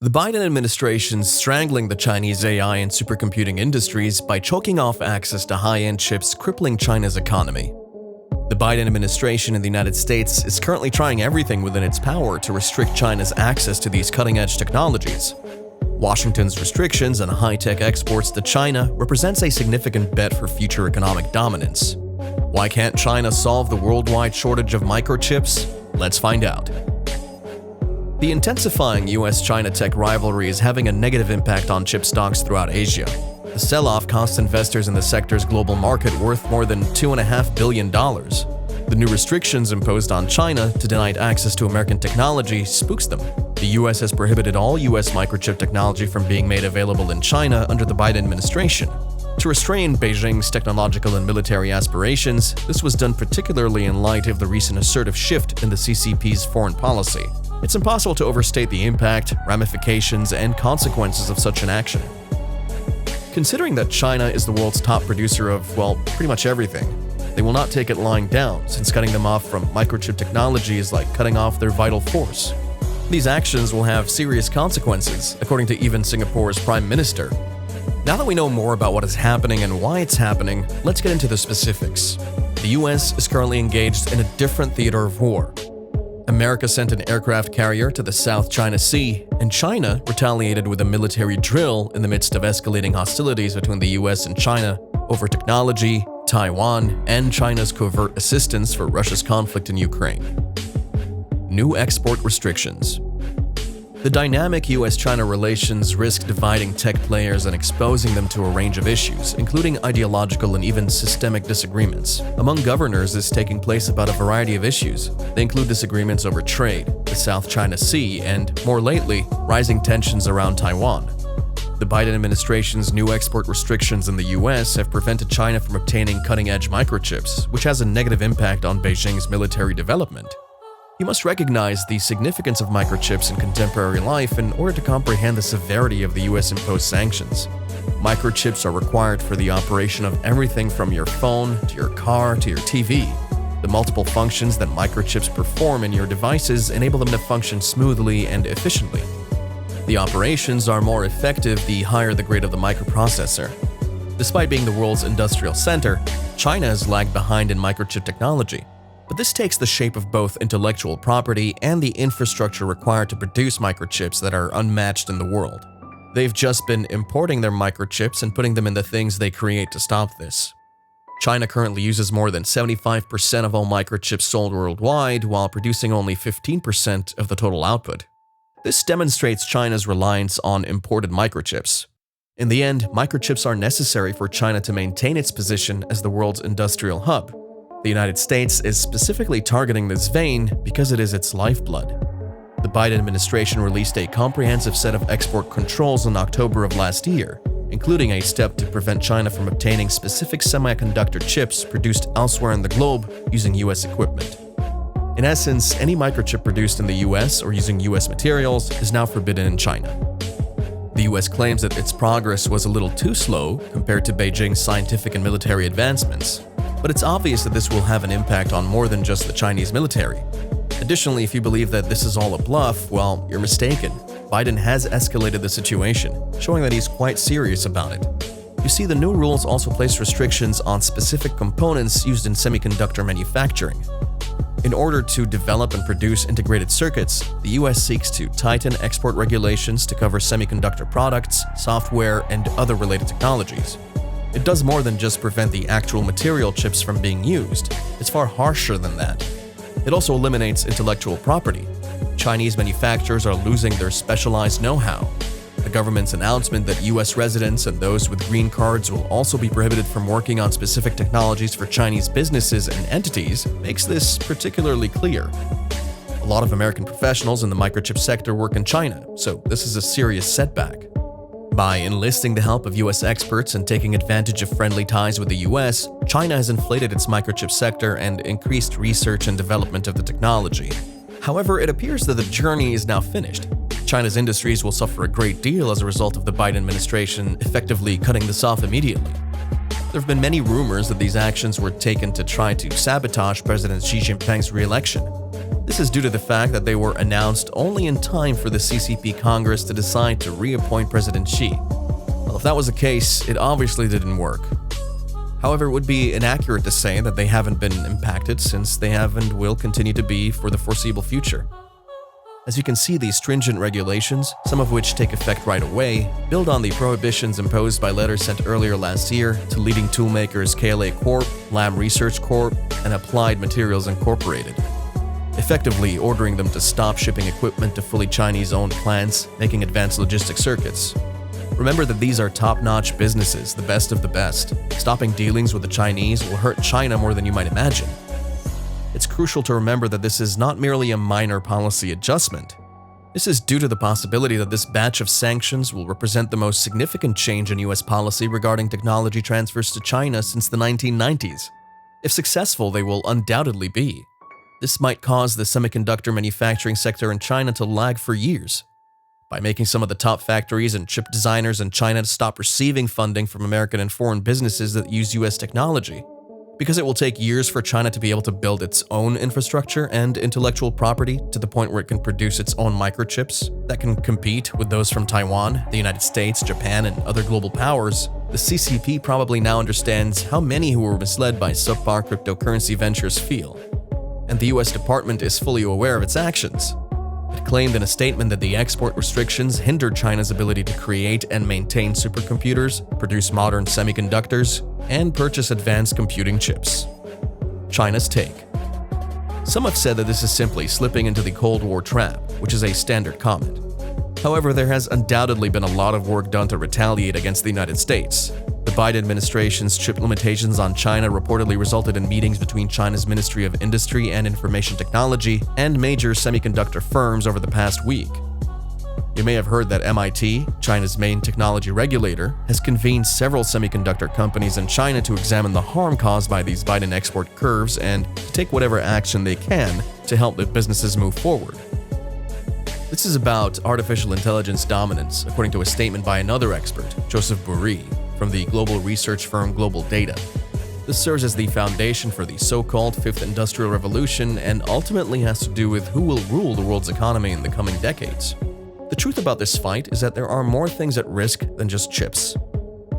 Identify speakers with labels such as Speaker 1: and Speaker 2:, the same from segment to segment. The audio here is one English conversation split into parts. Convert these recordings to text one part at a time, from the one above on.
Speaker 1: The Biden administration's strangling the Chinese AI and supercomputing industries by choking off access to high-end chips, crippling China's economy. The Biden administration in the United States is currently trying everything within its power to restrict China's access to these cutting-edge technologies. Washington's restrictions on high-tech exports to China represents a significant bet for future economic dominance. Why can't China solve the worldwide shortage of microchips? Let's find out. The intensifying US-China tech rivalry is having a negative impact on chip stocks throughout Asia. The sell-off costs investors in the sector's global market worth more than $2.5 billion. The new restrictions imposed on China to deny it access to American technology spooks them. The US has prohibited all US microchip technology from being made available in China under the Biden administration. To restrain Beijing's technological and military aspirations, this was done particularly in light of the recent assertive shift in the CCP's foreign policy. It's impossible to overstate the impact, ramifications, and consequences of such an action. Considering that China is the world's top producer of, well, pretty much everything, they will not take it lying down, since cutting them off from microchip technology is like cutting off their vital force. These actions will have serious consequences, according to even Singapore's Prime Minister. Now that we know more about what is happening and why it's happening, let's get into the specifics. The US is currently engaged in a different theater of war. America sent an aircraft carrier to the South China Sea, and China retaliated with a military drill in the midst of escalating hostilities between the US and China over technology, Taiwan, and China's covert assistance for Russia's conflict in Ukraine. New export restrictions. The dynamic US-China relations risk dividing tech players and exposing them to a range of issues, including ideological and even systemic disagreements. Among governors, this is taking place about a variety of issues. They include disagreements over trade, the South China Sea, and, more lately, rising tensions around Taiwan. The Biden administration's new export restrictions in the US have prevented China from obtaining cutting-edge microchips, which has a negative impact on Beijing's military development. You must recognize the significance of microchips in contemporary life in order to comprehend the severity of the US-imposed sanctions. Microchips are required for the operation of everything from your phone to your car to your TV. The multiple functions that microchips perform in your devices enable them to function smoothly and efficiently. The operations are more effective the higher the grade of the microprocessor. Despite being the world's industrial center, China has lagged behind in microchip technology. But this takes the shape of both intellectual property and the infrastructure required to produce microchips that are unmatched in the world. They've just been importing their microchips and putting them in the things they create to stop this. China currently uses more than 75% of all microchips sold worldwide, while producing only 15% of the total output. This demonstrates China's reliance on imported microchips. In the end, microchips are necessary for China to maintain its position as the world's industrial hub. The United States is specifically targeting this vein because it is its lifeblood. The Biden administration released a comprehensive set of export controls in October of last year, including a step to prevent China from obtaining specific semiconductor chips produced elsewhere in the globe using US equipment. In essence, any microchip produced in the US or using US materials is now forbidden in China. The US claims that its progress was a little too slow compared to Beijing's scientific and military advancements. But it's obvious that this will have an impact on more than just the Chinese military. Additionally, if you believe that this is all a bluff, well, you're mistaken. Biden has escalated the situation, showing that he's quite serious about it. You see, the new rules also place restrictions on specific components used in semiconductor manufacturing. In order to develop and produce integrated circuits, the US seeks to tighten export regulations to cover semiconductor products, software, and other related technologies. It does more than just prevent the actual material chips from being used. It's far harsher than that. It also eliminates intellectual property. Chinese manufacturers are losing their specialized know-how. The government's announcement that US residents and those with green cards will also be prohibited from working on specific technologies for Chinese businesses and entities makes this particularly clear. A lot of American professionals in the microchip sector work in China, so this is a serious setback. By enlisting the help of US experts and taking advantage of friendly ties with the US, China has inflated its microchip sector and increased research and development of the technology. However, it appears that the journey is now finished. China's industries will suffer a great deal as a result of the Biden administration effectively cutting this off immediately. There have been many rumors that these actions were taken to try to sabotage President Xi Jinping's re-election. This is due to the fact that they were announced only in time for the CCP Congress to decide to reappoint President Xi. Well, if that was the case, it obviously didn't work. However, it would be inaccurate to say that they haven't been impacted, since they have and will continue to be for the foreseeable future. As you can see, these stringent regulations, some of which take effect right away, build on the prohibitions imposed by letters sent earlier last year to leading toolmakers KLA Corp, Lam Research Corp, and Applied Materials Incorporated, effectively ordering them to stop shipping equipment to fully Chinese-owned plants making advanced logistic circuits. Remember that these are top-notch businesses, the best of the best. Stopping dealings with the Chinese will hurt China more than you might imagine. It's crucial to remember that this is not merely a minor policy adjustment. This is due to the possibility that this batch of sanctions will represent the most significant change in US policy regarding technology transfers to China since the 1990s. If successful, they will undoubtedly be. This might cause the semiconductor manufacturing sector in China to lag for years, by making some of the top factories and chip designers in China to stop receiving funding from American and foreign businesses that use US technology, because it will take years for China to be able to build its own infrastructure and intellectual property to the point where it can produce its own microchips that can compete with those from Taiwan, the United States, Japan, and other global powers. The CCP probably now understands how many who were misled by subpar cryptocurrency ventures feel, and the US Department is fully aware of its actions. It claimed in a statement that the export restrictions hindered China's ability to create and maintain supercomputers, produce modern semiconductors, and purchase advanced computing chips. China's take. Some have said that this is simply slipping into the Cold War trap, which is a standard comment. However, there has undoubtedly been a lot of work done to retaliate against the United States. The Biden administration's chip limitations on China reportedly resulted in meetings between China's Ministry of Industry and Information Technology and major semiconductor firms over the past week. You may have heard that MIT, China's main technology regulator, has convened several semiconductor companies in China to examine the harm caused by these Biden export curves and to take whatever action they can to help the businesses move forward. This is about artificial intelligence dominance, according to a statement by another expert, Joseph Burri, from the global research firm Global Data. This serves as the foundation for the so-called Fifth Industrial Revolution and ultimately has to do with who will rule the world's economy in the coming decades. The truth about this fight is that there are more things at risk than just chips.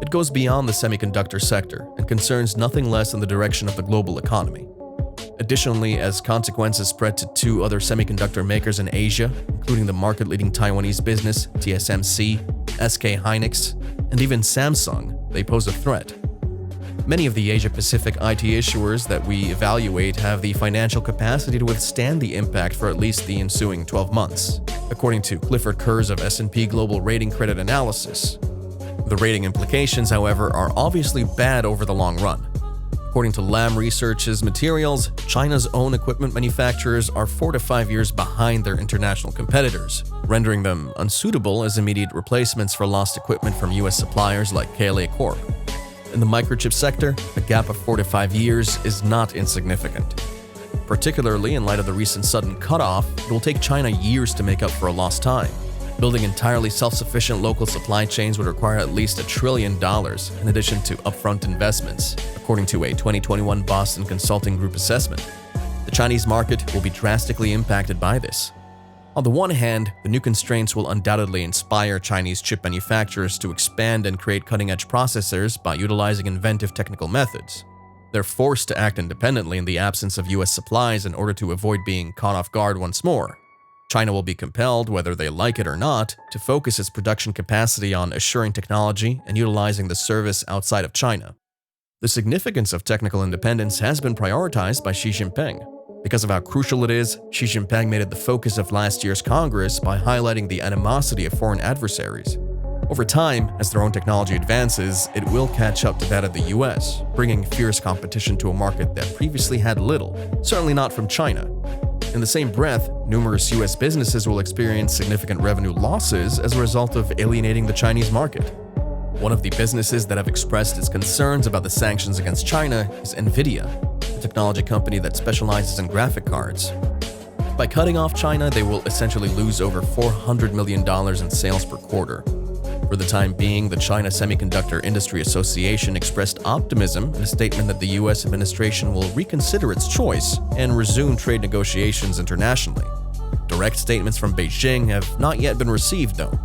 Speaker 1: It goes beyond the semiconductor sector and concerns nothing less than the direction of the global economy. Additionally, as consequences spread to two other semiconductor makers in Asia, including the market-leading Taiwanese business TSMC, SK Hynix, and even Samsung, they pose a threat. Many of the Asia-Pacific IT issuers that we evaluate have the financial capacity to withstand the impact for at least the ensuing 12 months, according to Clifford Kurz of S&P Global Rating Credit Analysis. The rating implications, however, are obviously bad over the long run. According to Lam Research's materials, China's own equipment manufacturers are 4 to 5 years behind their international competitors, rendering them unsuitable as immediate replacements for lost equipment from US suppliers like KLA Corp. In the microchip sector, a gap of 4 to 5 years is not insignificant. Particularly in light of the recent sudden cutoff, it will take China years to make up for a lost time. Building entirely self-sufficient local supply chains would require at least $1 trillion in addition to upfront investments, according to a 2021 Boston Consulting Group assessment. The Chinese market will be drastically impacted by this. On the one hand, the new constraints will undoubtedly inspire Chinese chip manufacturers to expand and create cutting-edge processors by utilizing inventive technical methods. They're forced to act independently in the absence of US supplies in order to avoid being caught off guard once more. China will be compelled, whether they like it or not, to focus its production capacity on assuring technology and utilizing the service outside of China. The significance of technical independence has been prioritized by Xi Jinping. Because of how crucial it is, Xi Jinping made it the focus of last year's Congress by highlighting the animosity of foreign adversaries. Over time, as their own technology advances, it will catch up to that of the US, bringing fierce competition to a market that previously had little, certainly not from China. In the same breath, numerous US businesses will experience significant revenue losses as a result of alienating the Chinese market. One of the businesses that have expressed its concerns about the sanctions against China is Nvidia, a technology company that specializes in graphic cards. By cutting off China, they will essentially lose over $400 million in sales per quarter. For the time being, the China Semiconductor Industry Association expressed optimism in a statement that the US administration will reconsider its choice and resume trade negotiations internationally. Direct statements from Beijing have not yet been received, though.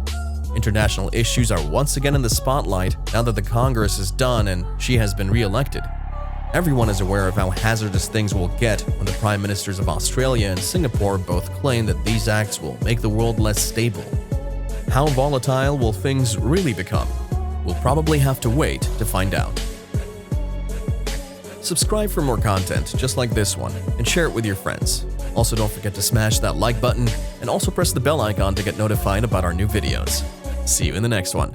Speaker 1: International issues are once again in the spotlight now that the Congress is done and she has been re-elected. Everyone is aware of how hazardous things will get when the prime ministers of Australia and Singapore both claim that these acts will make the world less stable. How volatile will things really become? We'll probably have to wait to find out. Subscribe for more content just like this one and share it with your friends. Also, don't forget to smash that like button and also press the bell icon to get notified about our new videos. See you in the next one.